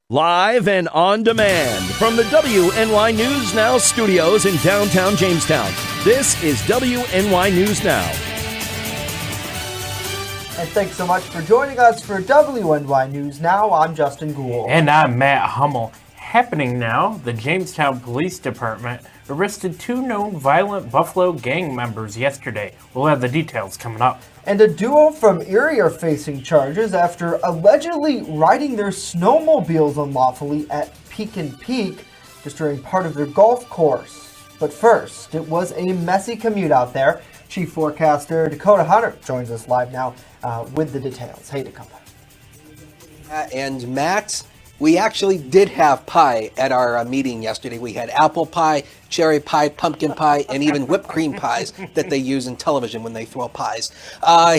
Live and on demand from the WNY News Now studios in downtown Jamestown. This is WNY News Now. And thanks so much for joining us for WNY News Now. I'm Justin Gould. And I'm Matt Hummel. Happening now, the Jamestown Police Department arrested two known violent Buffalo gang members yesterday. We'll have the details coming up. And a duo from Erie are facing charges after allegedly riding their snowmobiles unlawfully at Pekin Peak, destroying part of their golf course. But first, it was a messy commute out there. Chief Forecaster Dakota Hunter joins us live now with the details. Hey, Dakota. And Matt, we actually did have pie at our meeting yesterday. We had apple pie, cherry pie, pumpkin pie, and even whipped cream pies that they use in television when they throw pies.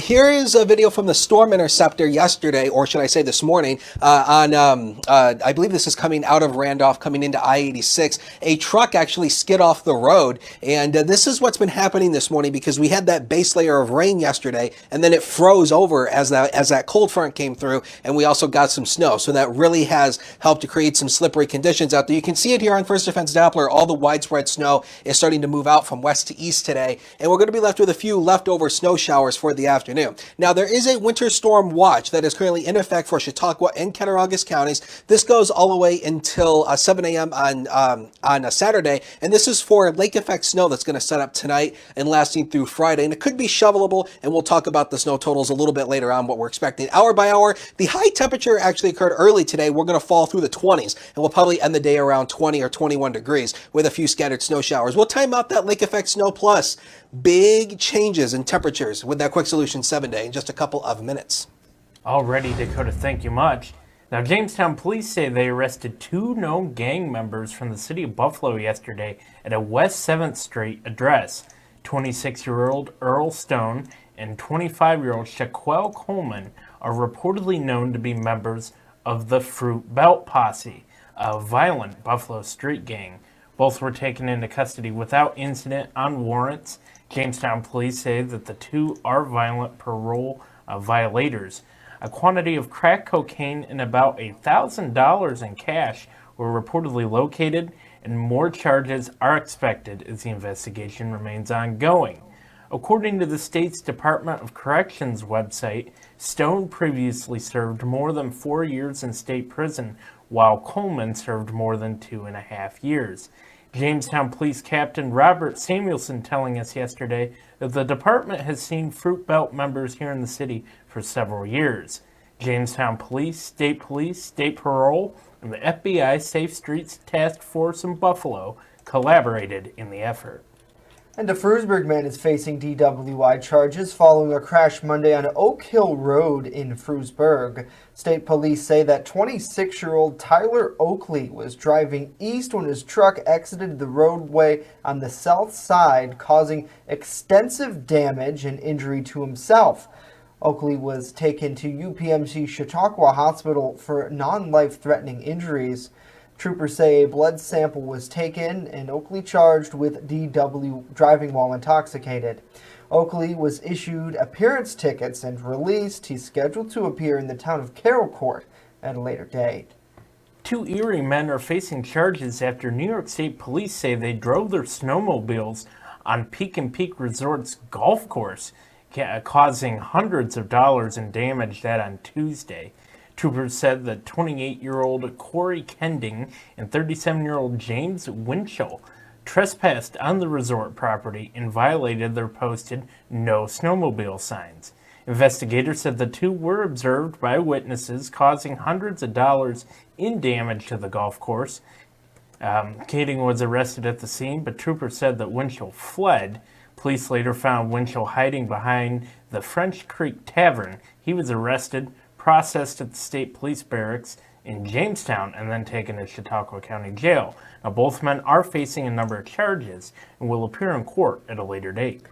Here is a video from the Storm Interceptor yesterday, or should I say this morning, I believe this is coming out of Randolph, coming into I-86. A truck actually skid off the road, and this is what's been happening this morning because we had that base layer of rain yesterday, and then it froze over as that cold front came through, and we also got some snow. So that really has helped to create some slippery conditions out there. You can see it here on First Defense Doppler. All the widespread snow is starting to move out from west to east today, and we're going to be left with a few leftover snow showers for the afternoon. Now, there is a winter storm watch that is currently in effect for Chautauqua and Cattaraugus counties. This goes all the way until 7 a.m. on a Saturday, and this is for lake effect snow that's going to set up tonight and lasting through Friday, and it could be shovelable, and we'll talk about the snow totals a little bit later on, what we're expecting hour by hour. The high temperature actually occurred early today. We're going to fall through the 20s, and we'll probably end the day around 20 or 21 degrees with a few scattered snow showers. We'll time out that lake effect snow plus big changes in temperatures with that Quick Solution 7-day in just a couple of minutes. Alrighty, Dakota, thank you much. Now, Jamestown police say they arrested two known gang members from the city of Buffalo yesterday at a West 7th Street address. 26-year-old Earl Stone and 25-year-old Shaquelle Coleman are reportedly known to be members of the Fruit Belt Posse, a violent Buffalo street gang. Both were taken into custody without incident on warrants. Jamestown police say that the two are violent parole violators. A quantity of crack cocaine and about $1,000 in cash were reportedly located, and more charges are expected as the investigation remains ongoing. According to the state's Department of Corrections website, Stone previously served more than 4 years in state prison, while Coleman served more than 2.5 years. Jamestown Police Captain Robert Samuelson telling us yesterday that the department has seen Fruit Belt members here in the city for several years. Jamestown Police, State Parole, and the FBI Safe Streets Task Force in Buffalo collaborated in the effort. And a Frewsburg man is facing DWI charges following a crash Monday on Oak Hill Road in Frewsburg. State police say that 26-year-old Tyler Oakley was driving east when his truck exited the roadway on the south side, causing extensive damage and injury to himself. Oakley was taken to UPMC Chautauqua Hospital for non-life-threatening injuries. Troopers say a blood sample was taken and Oakley charged with DW driving while intoxicated. Oakley was issued appearance tickets and released. He's scheduled to appear in the town of Carroll Court at a later date. Two Erie men are facing charges after New York State police say they drove their snowmobiles on Pekin Peak Resort's golf course, causing hundreds of dollars in damage that on Tuesday. Troopers said that 28-year-old Corey Kending and 37-year-old James Winchell trespassed on the resort property and violated their posted no snowmobile signs. Investigators said the two were observed by witnesses, causing hundreds of dollars in damage to the golf course. Kending was arrested at the scene, but troopers said that Winchell fled. Police later found Winchell hiding behind the French Creek Tavern. He was arrested, processed at the state police barracks in Jamestown, and then taken to Chautauqua County Jail. Now, both men are facing a number of charges and will appear in court at a later date.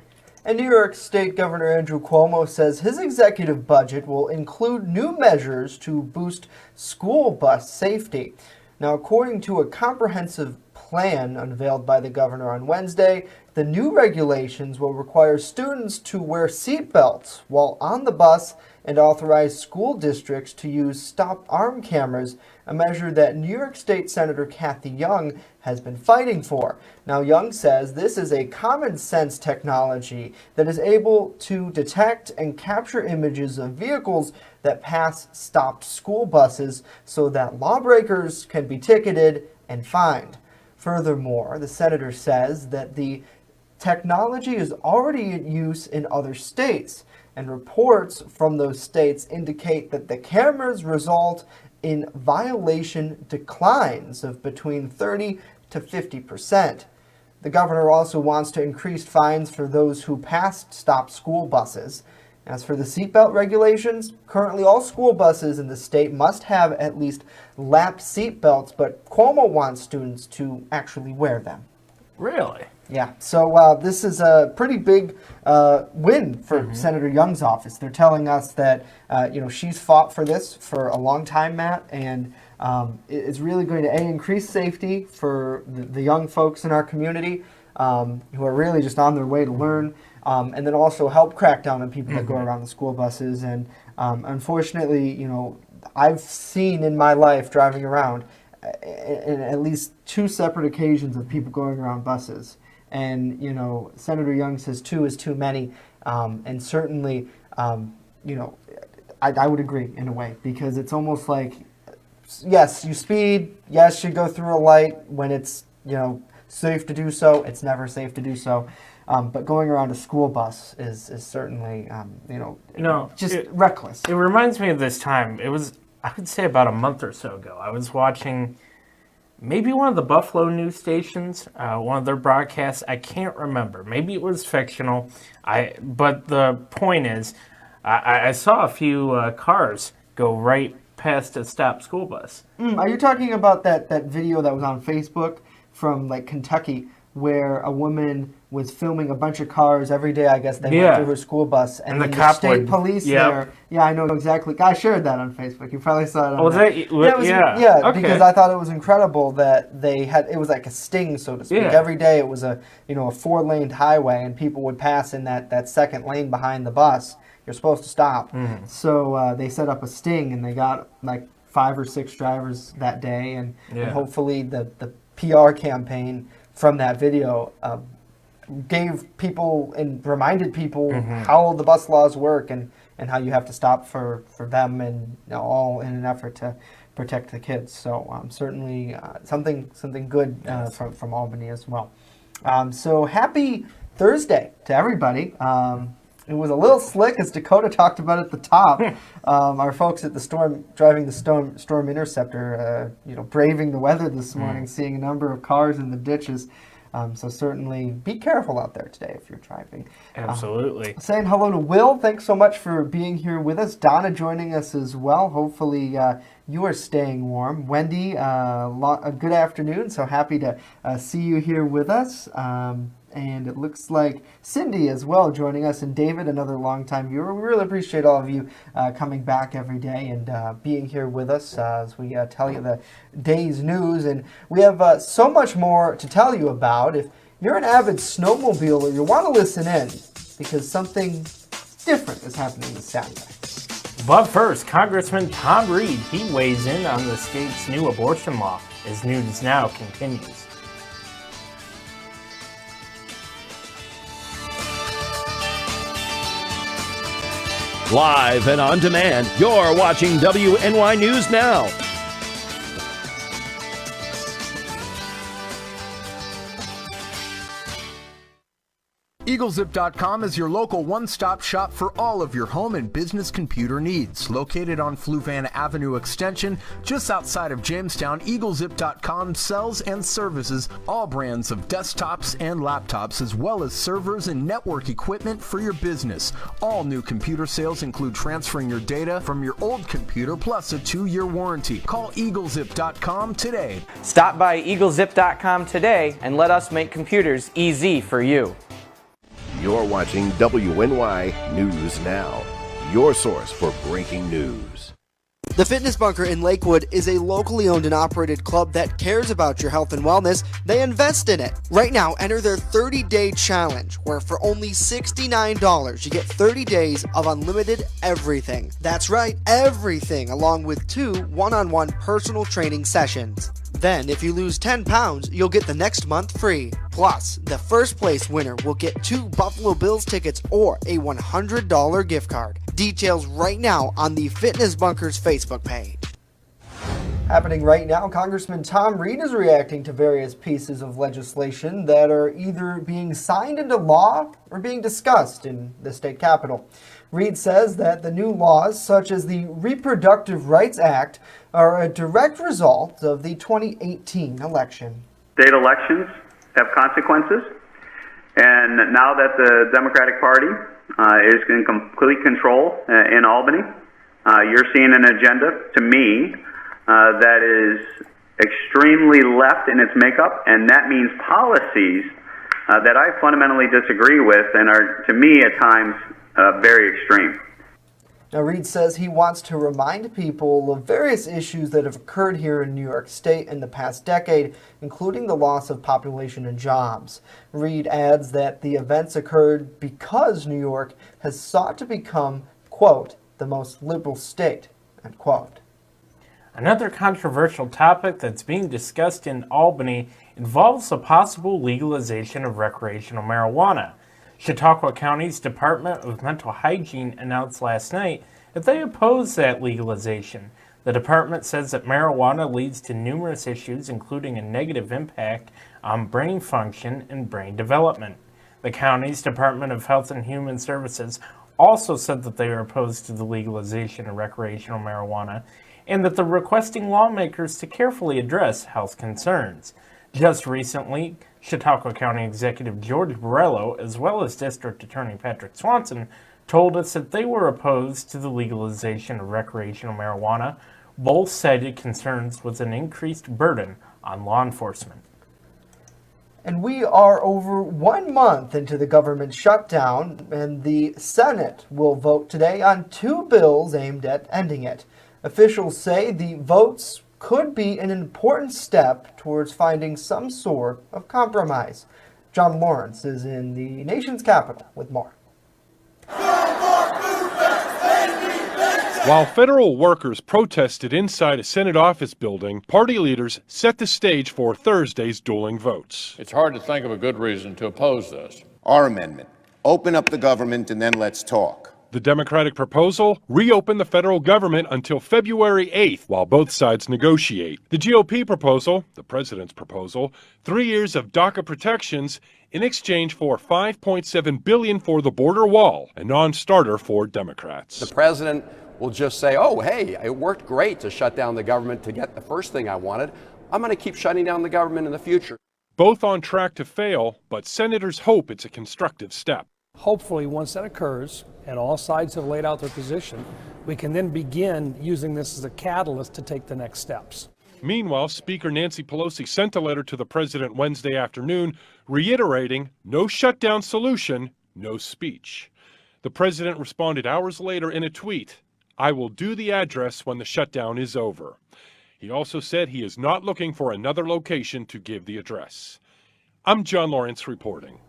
And New York State Governor Andrew Cuomo says his executive budget will include new measures to boost school bus safety. Now, according to a comprehensive plan unveiled by the governor on Wednesday. The new regulations will require students to wear seatbelts while on the bus and authorize school districts to use stop-arm cameras, a measure that New York State Senator Kathy Young has been fighting for. Now, Young says this is a common-sense technology that is able to detect and capture images of vehicles that pass stopped school buses so that lawbreakers can be ticketed and fined. Furthermore, the senator says that the technology is already in use in other states, and reports from those states indicate that the cameras result in violation declines of between 30 to 50%. The governor also wants to increase fines for those who passed stopped school buses. As for the seatbelt regulations, currently all school buses in the state must have at least lap seatbelts, but Cuomo wants students to actually wear them. Really? Yeah, so this is a pretty big win for Senator Young's office. They're telling us that she's fought for this for a long time, Matt, and it's really going to increase safety for the young folks in our community who are really just on their way to learn, and then also help crack down on people that go around the school buses. And unfortunately, I've seen in my life driving around in at least 2 separate occasions of people going around buses. And, Senator Young says 2 is too many. And certainly, I would agree in a way, because it's almost like, yes, you speed, yes, you go through a light when it's, safe to do so. It's never safe to do so. But going around a school bus is certainly, just reckless. It reminds me of this time. It was, I would say, about a month or so ago. I was watching maybe one of the Buffalo news stations, one of their broadcasts. I can't remember. Maybe it was fictional. But the point is, I saw a few cars go right past a stopped school bus. Are you talking about that video that was on Facebook from Kentucky, where a woman was filming a bunch of cars every day? I guess they went through her school bus, and the then cop state police there. Yeah, I know exactly. I shared that on Facebook. You probably saw it. On okay. Because I thought it was incredible that they had. It was like a sting, so to speak. Yeah. Every day it was a 4-lane highway, and people would pass in that second lane behind the bus. You're supposed to stop. So they set up a sting, and they got 5 or 6 drivers that day, and hopefully the PR campaign from that video gave people and reminded people how the bus laws work and how you have to stop for them, and all in an effort to protect the kids. So certainly something good from Albany as well. So happy Thursday to everybody. It was a little slick, as Dakota talked about at the top. Our folks at the storm, driving the storm interceptor, braving the weather this morning, seeing a number of cars in the ditches. So certainly be careful out there today if you're driving. Absolutely. Saying hello to Will. Thanks so much for being here with us. Donna joining us as well. Hopefully you are staying warm. Wendy, a good afternoon. So happy to see you here with us. And it looks like Cindy as well joining us, and David, another longtime viewer. We really appreciate all of you coming back every day and being here with us as we tell you the day's news. And we have so much more to tell you about. If you're an avid snowmobiler, you want to listen in, because something different is happening this Saturday. But first, Congressman Tom Reed, he weighs in on the state's new abortion law as News Now continues. Live and on demand, you're watching WNY News Now. EagleZip.com is your local one-stop shop for all of your home and business computer needs. Located on Fluvan Avenue Extension, just outside of Jamestown, EagleZip.com sells and services all brands of desktops and laptops, as well as servers and network equipment for your business. All new computer sales include transferring your data from your old computer, plus a 2-year warranty. Call EagleZip.com today. Stop by EagleZip.com today and let us make computers easy for you. You're watching WNY News Now, your source for breaking news. The Fitness Bunker in Lakewood is a locally owned and operated club that cares about your health and wellness. They invest in it. Right now, enter their 30-day challenge, where for only $69, you get 30 days of unlimited everything. That's right, everything, along with 2 one-on-one personal training sessions. Then, if you lose 10 pounds, you'll get the next month free. Plus, the first place winner will get 2 Buffalo Bills tickets or a $100 gift card. Details right now on the Fitness Bunker's Facebook page. Happening right now, Congressman Tom Reed is reacting to various pieces of legislation that are either being signed into law or being discussed in the state capitol. Reed says that the new laws, such as the Reproductive Rights Act, are a direct result of the 2018 election. State elections have consequences, and now that the Democratic Party is in complete control in Albany, you're seeing an agenda, to me, that is extremely left in its makeup, and that means policies that I fundamentally disagree with and are, to me, at times, very extreme. Now, Reed says he wants to remind people of various issues that have occurred here in New York State in the past decade, including the loss of population and jobs. Reed adds that the events occurred because New York has sought to become, quote, the most liberal state, end quote. Another controversial topic that's being discussed in Albany involves the possible legalization of recreational marijuana. Chautauqua County's Department of Mental Hygiene announced last night that they oppose that legalization. The department says that marijuana leads to numerous issues, including a negative impact on brain function and brain development. The county's Department of Health and Human Services also said that they are opposed to the legalization of recreational marijuana and that they're requesting lawmakers to carefully address health concerns. Just recently, Chautauqua County Executive George Borrello, as well as District Attorney Patrick Swanson, told us that they were opposed to the legalization of recreational marijuana. Both cited concerns with an increased burden on law enforcement. And we are over 1 month into the government shutdown, and the Senate will vote today on 2 bills aimed at ending it. Officials say the votes could be an important step towards finding some sort of compromise. John Lawrence is in the nation's capital with more. While federal workers protested inside a Senate office building, party leaders set the stage for Thursday's dueling votes. It's hard to think of a good reason to oppose this. Our amendment. Open up the government and then let's talk. The Democratic proposal, reopen the federal government until February 8th while both sides negotiate. The GOP proposal, the president's proposal, 3 years of DACA protections in exchange for $5.7 billion for the border wall, a non-starter for Democrats. The president will just say, oh, hey, it worked great to shut down the government to get the first thing I wanted. I'm going to keep shutting down the government in the future. Both on track to fail, but senators hope it's a constructive step. Hopefully, once that occurs and all sides have laid out their position, we can then begin using this as a catalyst to take the next steps. Meanwhile, Speaker Nancy Pelosi sent a letter to the president Wednesday afternoon reiterating no shutdown solution, no speech. The president responded hours later in a tweet, "I will do the address when the shutdown is over." He also said he is not looking for another location to give the address. I'm John Lawrence reporting.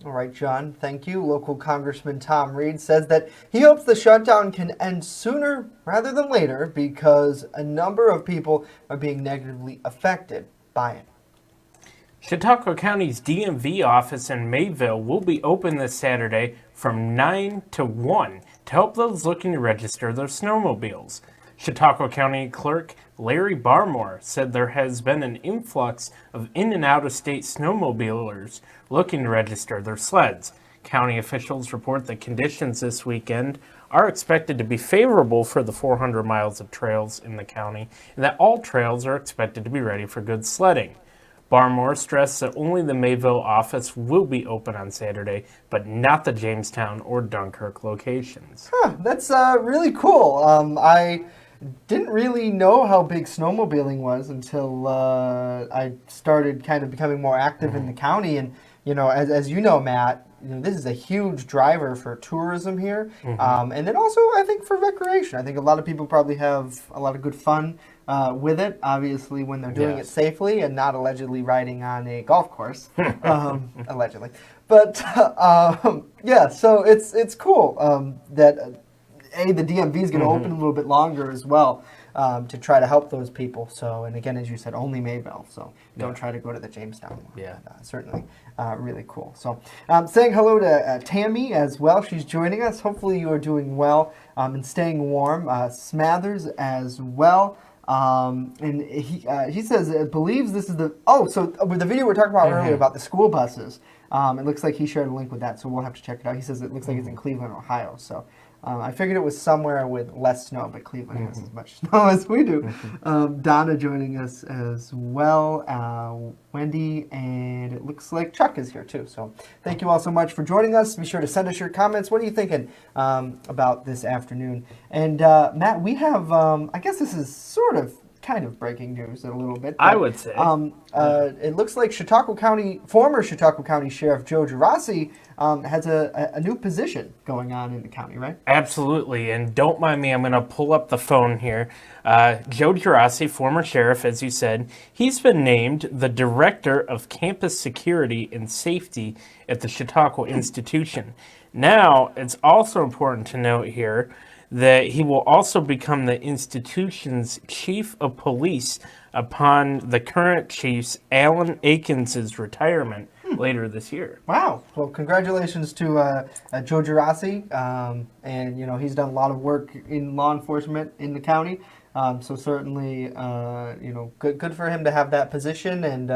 All right, John, thank you. Local Congressman Tom Reed says that he hopes the shutdown can end sooner rather than later because a number of people are being negatively affected by it. Chautauqua County's DMV office in Mayville will be open this Saturday from 9 to 1 to help those looking to register their snowmobiles. Chautauqua County Clerk Larry Barmore said there has been an influx of in- and out-of-state snowmobilers looking to register their sleds. County officials report that conditions this weekend are expected to be favorable for the 400 miles of trails in the county, and that all trails are expected to be ready for good sledding. Barmore stressed that only the Mayville office will be open on Saturday, but not the Jamestown or Dunkirk locations. That's really cool. I didn't really know how big snowmobiling was until I started kind of becoming more active in the county, and you know, as you know, Matt, you know, this is a huge driver for tourism here, and then also I think for recreation. I think a lot of people probably have a lot of good fun with it. Obviously, when they're doing it safely and not allegedly riding on a golf course, allegedly. But yeah, so it's cool that the DMV is going to open a little bit longer as well. To try to help those people. So, and again, as you said, only Mayville. So don't try to go to the Jamestown one. Yeah. Certainly really cool. So saying hello to Tammy as well. She's joining us. Hopefully you are doing well and staying warm. Smathers as well. And he says, believes this is so with the video we were talking about earlier about the school buses, it looks like he shared a link with that. So we'll have to check it out. He says it looks like it's in Cleveland, Ohio. So I figured it was somewhere with less snow, but Cleveland has as much snow as we do. Donna joining us as well, Wendy, and it looks like Chuck is here too. So thank you all so much for joining us. Be sure to send us your comments. What are you thinking about this afternoon? And Matt, we have, I guess this is sort of kind of breaking news a little bit. But, I would say. It looks like former Chautauqua County Sheriff Joe Girassi has a new position going on in the county, right? Absolutely, and don't mind me, I'm going to pull up the phone here. Joe Girassi, former sheriff, as you said, he's been named the Director of Campus Security and Safety at the Chautauqua Institution. Now, it's also important to note here that he will also become the institution's chief of police upon the current chief's, Alan Akins' retirement later this year. Wow. Well, congratulations to Joe Girassi. And, you know, he's done a lot of work in law enforcement in the county. So certainly, you know, good for him to have that position. And,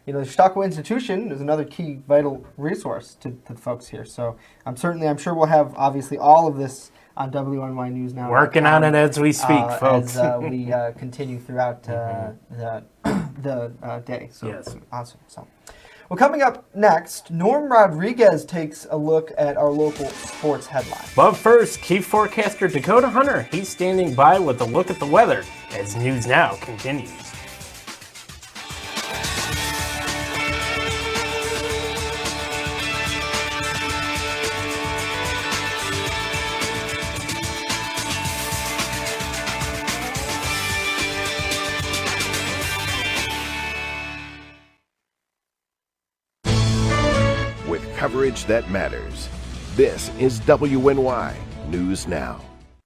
you know, the Chautauqua Institution is another key vital resource to the folks here. So I'm sure we'll have, obviously, all of this on WNY News Now. Working on it as we speak, folks. As we continue throughout the day. So yes. Awesome. So, well, coming up next, Norm Rodriguez takes a look at our local sports headlines. But first, Chief Forecaster Dakota Hunter, he's standing by with a look at the weather as News Now continues. Coverage that matters. This is WNY News Now.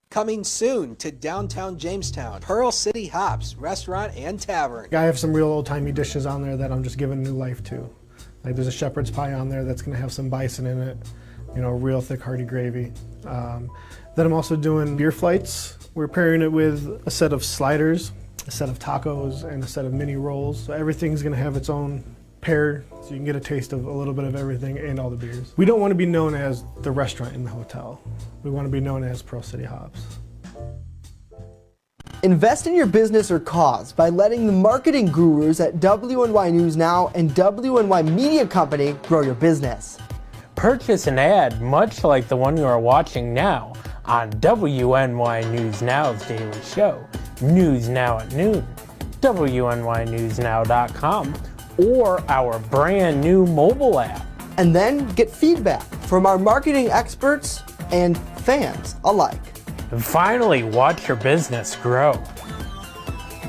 Coming soon to downtown Jamestown, Pearl City Hops Restaurant and Tavern. I have some real old-timey dishes on there that I'm just giving new life to. Like there's a shepherd's pie on there that's going to have some bison in it, you know, real thick hearty gravy. Then I'm also doing beer flights. We're pairing it with a set of sliders, a set of tacos, and a set of mini rolls. So everything's going to have its own pair, so you can get a taste of a little bit of everything and all the beers. We don't want to be known as the restaurant in the hotel. We want to be known as Pearl City Hops. Invest in your business or cause by letting the marketing gurus at WNY News Now and WNY Media Company grow your business. Purchase an ad much like the one you are watching now on WNY News Now's daily show, News Now at Noon, WNYNewsNow.com, or our brand new mobile app. And then get feedback from our marketing experts and fans alike. And finally, watch your business grow.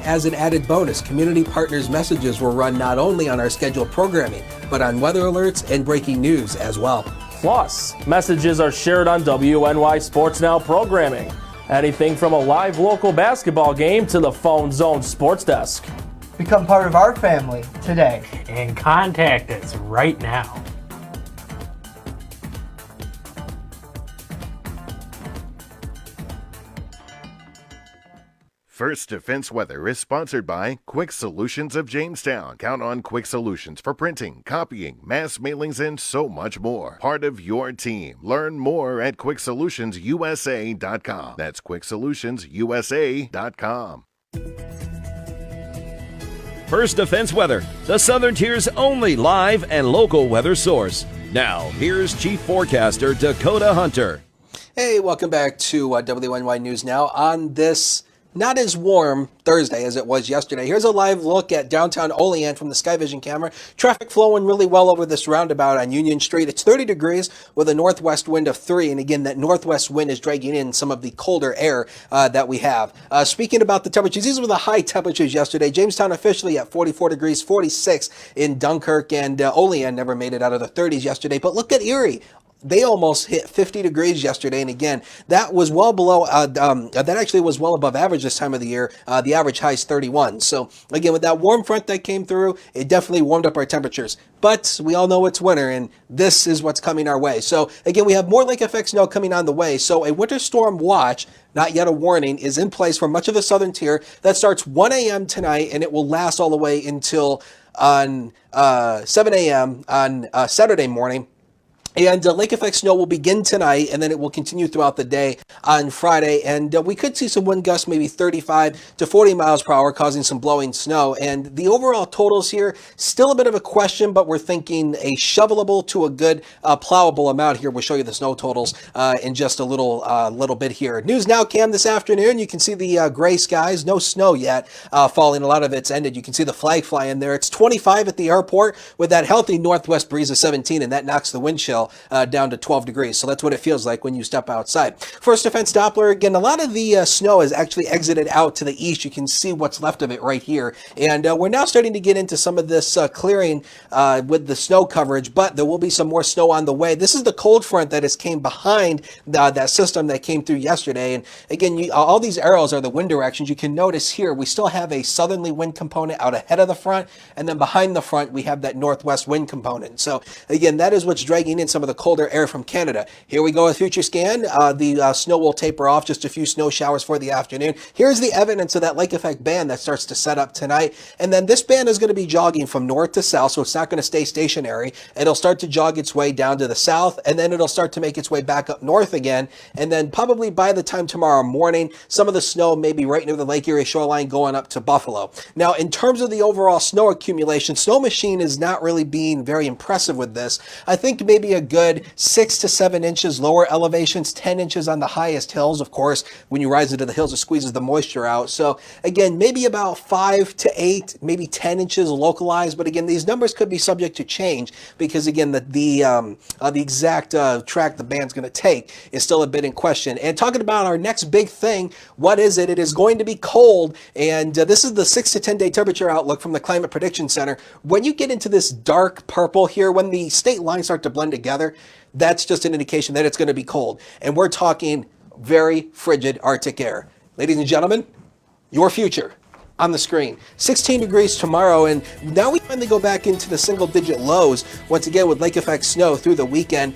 As an added bonus, Community Partners messages will run not only on our scheduled programming, but on weather alerts and breaking news as well. Plus, messages are shared on WNY Sports Now programming. Anything from a live local basketball game to the Phone Zone Sports Desk. Become part of our family today. And contact us right now. First Defense Weather is sponsored by Quick Solutions of Jamestown. Count on Quick Solutions for printing, copying, mass mailings, and so much more. Part of your team. Learn more at QuickSolutionsUSA.com. That's QuickSolutionsUSA.com. First Defense Weather, the Southern Tier's only live and local weather source. Now, here's Chief Forecaster Dakota Hunter. Hey, welcome back to WNY News Now on this not as warm Thursday as it was yesterday. Here's a live look at downtown Olean from the Sky Vision camera. Traffic flowing really well over this roundabout on Union Street. It's 30 degrees with a northwest wind of 3. And again, that northwest wind is dragging in some of the colder air that we have. Speaking about the temperatures, these were the high temperatures yesterday. Jamestown officially at 44 degrees, 46 in Dunkirk, and Olean never made it out of the 30s yesterday. But look at Erie. They almost hit 50 degrees yesterday, and again, that was well below, that actually was well above average this time of the year. The average high is 31. So again, with that warm front that came through, it definitely warmed up our temperatures. But we all know it's winter, and this is what's coming our way. So again, we have more lake effect snow coming on the way. So a winter storm watch, not yet a warning, is in place for much of the southern tier. That starts 1 a.m. tonight, and it will last all the way until on 7 a.m. on Saturday morning. And lake effect snow will begin tonight, and then it will continue throughout the day on Friday. And we could see some wind gusts, maybe 35 to 40 miles per hour, causing some blowing snow. And the overall totals here, still a bit of a question, but we're thinking a shovelable to a good plowable amount here. We'll show you the snow totals in just a little bit here. News Now Cam this afternoon. You can see the gray skies, no snow yet falling. A lot of it's ended. You can see the flag flying there. It's 25 at the airport with that healthy northwest breeze of 17, and that knocks the wind chill down to 12 degrees. So that's what it feels like when you step outside. First Defense Doppler, again, a lot of the snow has actually exited out to the east. You can see what's left of it right here. And we're now starting to get into some of this clearing with the snow coverage, but there will be some more snow on the way. This is the cold front that has came behind that system that came through yesterday. And again, all these arrows are the wind directions. You can notice here, we still have a southerly wind component out ahead of the front, and then behind the front, we have that northwest wind component. So again, that is what's dragging in some of the colder air from Canada. Here we go with Future Scan. The snow will taper off, just a few snow showers for the afternoon. Here's the evidence of that lake effect band that starts to set up tonight. And then this band is going to be jogging from north to south, so it's not going to stay stationary. It'll start to jog its way down to the south, and then it'll start to make its way back up north again. And then probably by the time tomorrow morning, some of the snow may be right near the Lake Erie shoreline going up to Buffalo. Now, in terms of the overall snow accumulation, Snow Machine is not really being very impressive with this. I think maybe a good 6 to 7 inches lower elevations, 10 inches on the highest hills. Of course, when you rise into the hills, it squeezes the moisture out. So again, maybe about 5 to 8, maybe 10 inches localized. But again, these numbers could be subject to change because again, the exact track the band's going to take is still a bit in question. And talking about our next big thing, what is it? It is going to be cold. And this is the 6 to 10 day temperature outlook from the Climate Prediction Center. When you get into this dark purple here, when the state lines start to blend together, that's just an indication that it's going to be cold. And we're talking very frigid Arctic air. Ladies and gentlemen, your future on the screen. 16 degrees tomorrow, and now we finally go back into the single-digit lows, once again with lake effect snow through the weekend.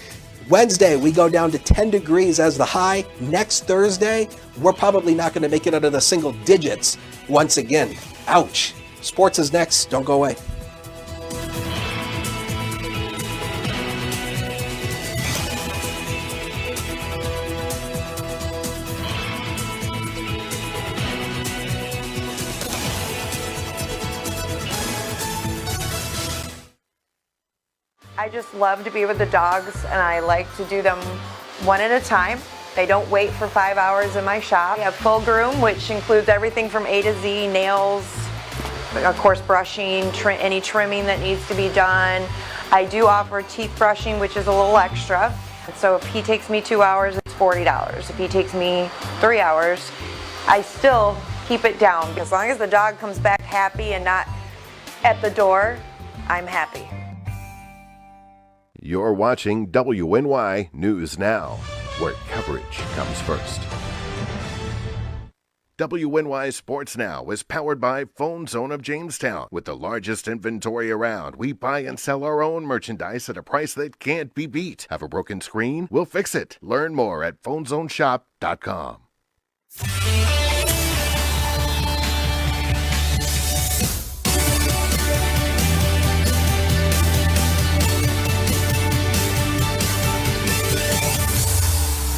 Wednesday, we go down to 10 degrees as the high. Next Thursday, we're probably not going to make it out of the single digits once again. Ouch. Sports is next. Don't go away. I just love to be with the dogs, and I like to do them one at a time. They don't wait for 5 hours in my shop. We have full groom, which includes everything from A to Z, nails, of course brushing, any trimming that needs to be done. I do offer teeth brushing, which is a little extra. So if he takes me 2 hours, it's $40. If he takes me 3 hours, I still keep it down. As long as the dog comes back happy and not at the door, I'm happy. You're watching WNY News Now, where coverage comes first. WNY Sports Now is powered by Phone Zone of Jamestown. With the largest inventory around, we buy and sell our own merchandise at a price that can't be beat. Have a broken screen? We'll fix it. Learn more at phonezoneshop.com.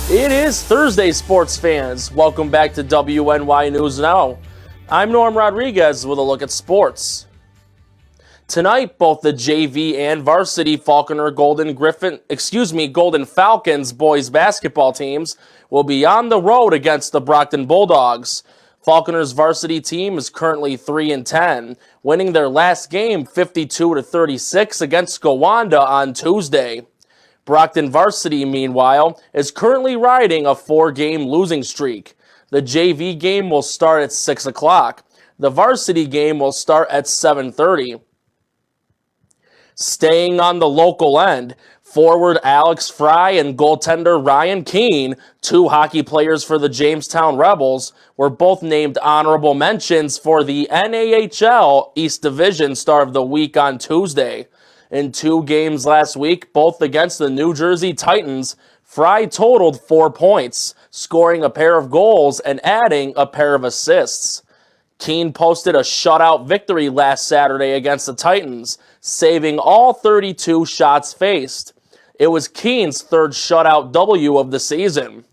It is Thursday, sports fans. Welcome back to WNY News Now. I'm Norm Rodriguez with a look at sports. Tonight, both the JV and varsity Golden Falcons boys basketball teams will be on the road against the Brockton Bulldogs. Falconers varsity team is currently 3-10, winning their last game 52-36 against Gowanda on Tuesday. Brockton varsity, meanwhile, is currently riding a 4-game losing streak. The JV game will start at 6 o'clock. The varsity game will start at 7:30. Staying on the local end, forward Alex Fry and goaltender Ryan Keene, 2 hockey players for the Jamestown Rebels, were both named honorable mentions for the NAHL East Division Star of the Week on Tuesday. In 2 games last week, both against the New Jersey Titans, Fry totaled 4 points, scoring a pair of goals and adding a pair of assists. Keene posted a shutout victory last Saturday against the Titans, saving all 32 shots faced. It was Keene's 3rd shutout W of the season.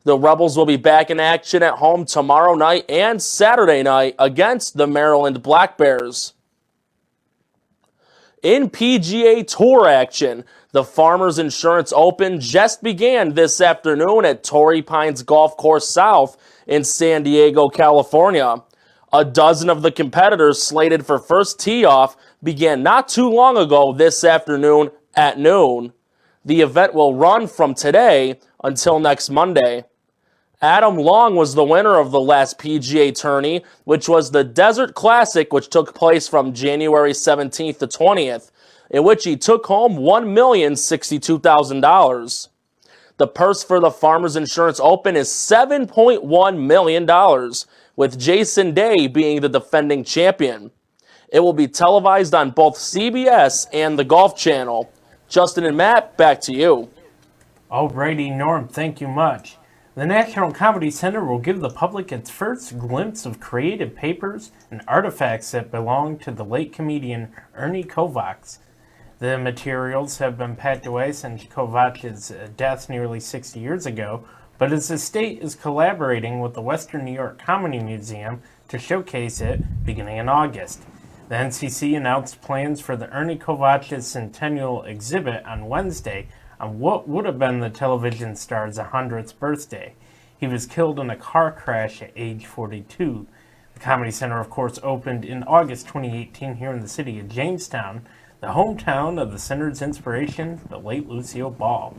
The Rebels will be back in action at home tomorrow night and Saturday night against the Maryland Black Bears. In PGA Tour action, the Farmers Insurance Open just began this afternoon at Torrey Pines Golf Course South in San Diego, California. A dozen of the competitors slated for first tee-off began not too long ago this afternoon at noon. The event will run from today until next Monday. Adam Long was the winner of the last PGA tourney, which was the Desert Classic, which took place from January 17th to 20th, in which he took home $1,062,000. The purse for the Farmers Insurance Open is $7.1 million, with Jason Day being the defending champion. It will be televised on both CBS and the Golf Channel. Justin and Matt, back to you. Alrighty, Norm, thank you much. The National Comedy Center will give the public its first glimpse of creative papers and artifacts that belong to the late comedian Ernie Kovacs. The materials have been packed away since Kovac's death nearly 60 years ago, but his estate is collaborating with the Western New York Comedy Museum to showcase it beginning in August. The NCC announced plans for the Ernie Kovac's Centennial exhibit on Wednesday on what would have been the television star's 100th birthday. He was killed in a car crash at age 42. The Comedy Center, of course, opened in August 2018 here in the city of Jamestown, the hometown of the center's inspiration, the late Lucille Ball.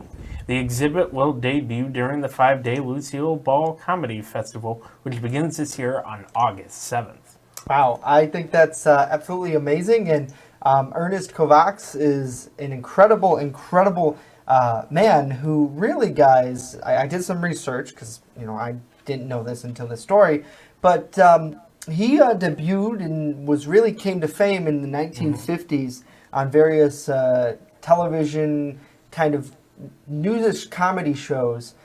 The exhibit will debut during the 5-day Lucille Ball Comedy Festival, which begins this year on August 7th. Wow, I think that's absolutely amazing, and Ernest Kovacs is an incredible man who really, guys, I did some research because, I didn't know this until this story, but he debuted and really came to fame in the 1950s on various television kind of news-ish comedy shows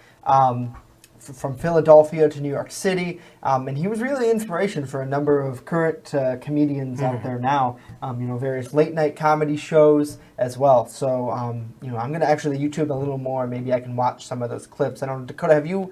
from Philadelphia to New York City, and he was really inspiration for a number of current comedians out there now, various late-night comedy shows as well. So, I'm going to actually YouTube a little more. Maybe I can watch some of those clips. I don't know, Dakota, have you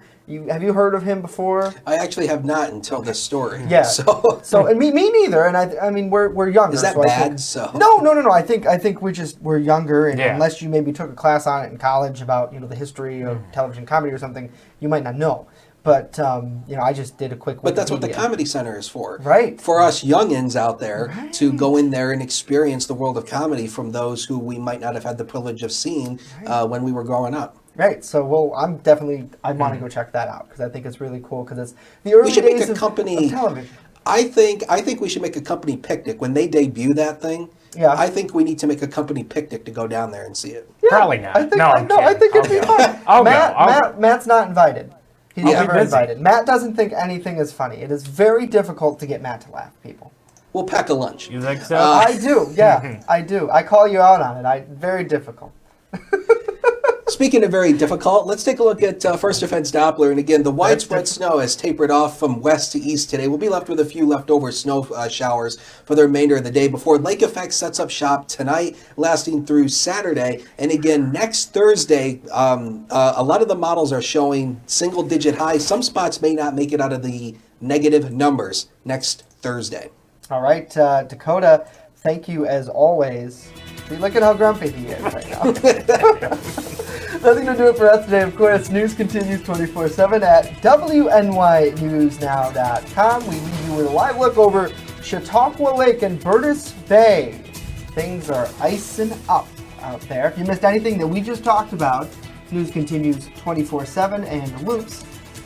heard of him before? I actually have not until this story. Yeah. So and me neither. And I mean, we're younger. Is that so bad? No. I think we're younger, and unless you maybe took a class on it in college about the history of television comedy or something, you might not know. But I just did a quick. But that's what the Comedy Center is for, right? For us youngins out there to go in there and experience the world of comedy from those who we might not have had the privilege of seeing when we were growing up. Right. So, I want to go check that out because I think it's really cool because it's the early days of television. I think we should make a company picnic when they debut that thing. Yeah. I think we need to make a company picnic to go down there and see it. Yeah, Probably not. I think it'd be fun. Matt's not invited. He's never invited. Matt doesn't think anything is funny. It is very difficult to get Matt to laugh, people. We'll pack a lunch. You think so? I do. Yeah, I do. I call you out on it. Very difficult. Speaking of very difficult, let's take a look at First Defense Doppler. And again, the widespread snow has tapered off from west to east today. We'll be left with a few leftover snow showers for the remainder of the day before Lake Effect sets up shop tonight, lasting through Saturday. And again, next Thursday, a lot of the models are showing single-digit highs. Some spots may not make it out of the negative numbers next Thursday. All right, Dakota, thank you as always. See, look at how grumpy he is right now. Nothing to do it for us today. Of course, news continues 24/7 at WNYNewsNow.com. We leave you with a live look over Chautauqua Lake and Burtis Bay. Things are icing up out there. If you missed anything that we just talked about, news continues 24/7 and loops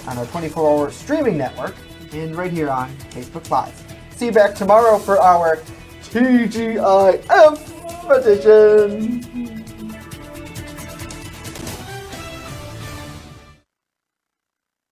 on our 24-hour streaming network and right here on Facebook Live. See you back tomorrow for our TGIF edition.